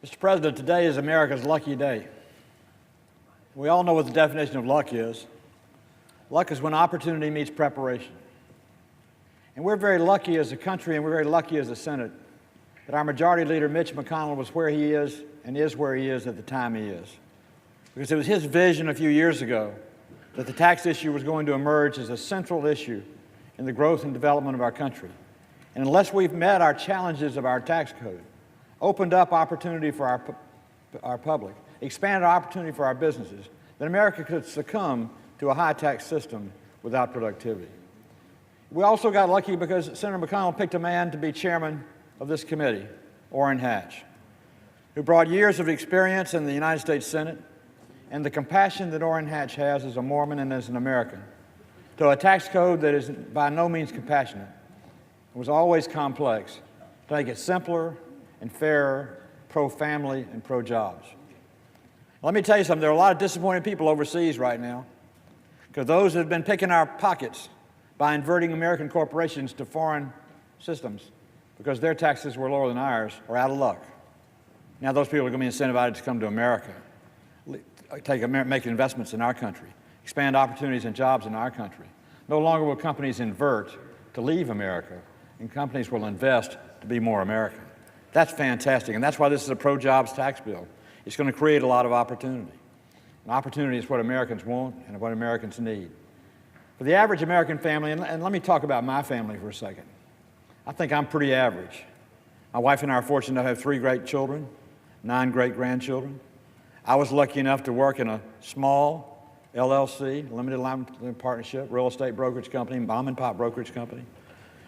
Mr. President, today is America's lucky day. We all know what the definition of luck is. Luck is when opportunity meets preparation. And we're very lucky as a country, and we're very lucky as a Senate, that our Majority Leader, Mitch McConnell, was where he is and is where he is at the time he is. Because it was his vision a few years ago that the tax issue was going to emerge as a central issue in the growth and development of our country. And unless we've met our challenges of our tax code, opened up opportunity for our public, expanded opportunity for our businesses, then America could succumb to a high tax system without productivity. We also got lucky because Senator McConnell picked a man to be chairman of this committee, Orrin Hatch, who brought years of experience in the United States Senate and the compassion that Orrin Hatch has as a Mormon and as an American to a tax code that is by no means compassionate. It was always complex, to make it simpler and fairer, pro-family and pro-jobs. Let me tell you something, there are a lot of disappointed people overseas right now because those that have been picking our pockets by inverting American corporations to foreign systems because their taxes were lower than ours are out of luck. Now those people are going to be incentivized to come to America, make investments in our country, expand opportunities and jobs in our country. No longer will companies invert to leave America, and companies will invest to be more American. That's fantastic, and that's why this is a pro-jobs tax bill. It's going to create a lot of opportunity. And opportunity is what Americans want and what Americans need. For the average American family, and let me talk about my family for a second. I think I'm pretty average. My wife and I are fortunate to have 3 great children, 9 great-grandchildren. I was lucky enough to work in a small LLC, limited liability partnership, real estate brokerage company, mom-and-pop brokerage company.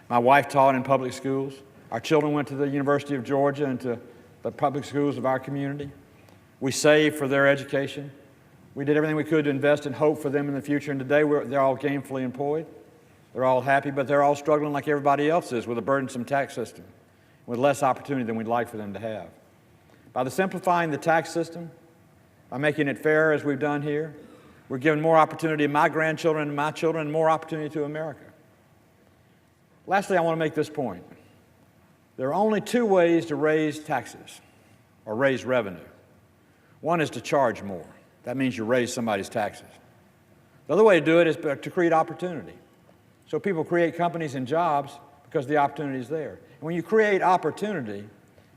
My wife taught in public schools. Our children went to the University of Georgia and to the public schools of our community. We saved for their education. We did everything we could to invest in hope for them in the future, and today they're all gainfully employed. They're all happy, but they're all struggling like everybody else is with a burdensome tax system, with less opportunity than we'd like for them to have. By simplifying the tax system, by making it fair as we've done here, we're giving more opportunity to my grandchildren and my children, and more opportunity to America. Lastly, I want to make this point. There are only 2 ways to raise taxes or raise revenue. One is to charge more. That means you raise somebody's taxes. The other way to do it is to create opportunity. So people create companies and jobs because the opportunity is there. And when you create opportunity,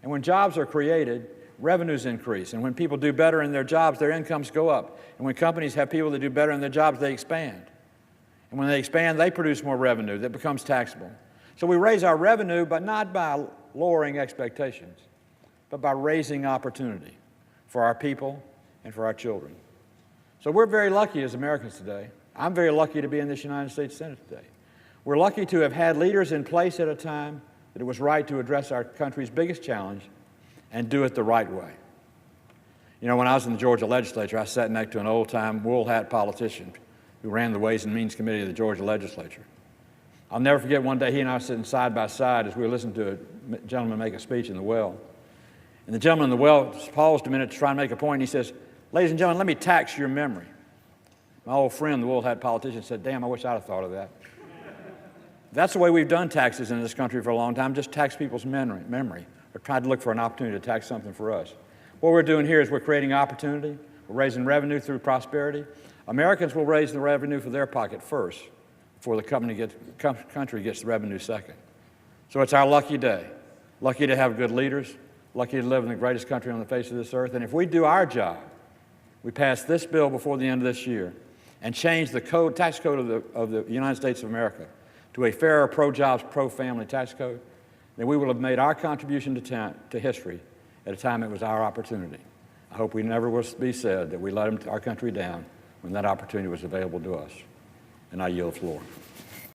and when jobs are created, revenues increase. And when people do better in their jobs, their incomes go up. And when companies have people that do better in their jobs, they expand. And when they expand, they produce more revenue that becomes taxable. So we raise our revenue, but not by lowering expectations, but by raising opportunity for our people and for our children. So we're very lucky as Americans today. I'm very lucky to be in this United States Senate today. We're lucky to have had leaders in place at a time that it was right to address our country's biggest challenge and do it the right way. You know, when I was in the Georgia legislature, I sat next to an old-time wool hat politician who ran the Ways and Means Committee of the Georgia legislature. I'll never forget one day he and I were sitting side by side as we were listening to a gentleman make a speech in the well. And the gentleman in the well paused a minute to try and make a point, and he says, "Ladies and gentlemen, let me tax your memory." My old friend, the wool hat politician, said, "Damn, I wish I'd have thought of that." That's the way we've done taxes in this country for a long time, just tax people's memory, or tried to look for an opportunity to tax something for us. What we're doing here is we're creating opportunity, we're raising revenue through prosperity. Americans will raise the revenue for their pocket first, before the country gets the revenue second. So it's our lucky day, lucky to have good leaders, lucky to live in the greatest country on the face of this earth. And if we do our job, we pass this bill before the end of this year and change the tax code of the United States of America to a fairer pro-jobs, pro-family tax code, then we will have made our contribution to history at a time it was our opportunity. I hope we never will be said that we let our country down when that opportunity was available to us. And I yield the floor.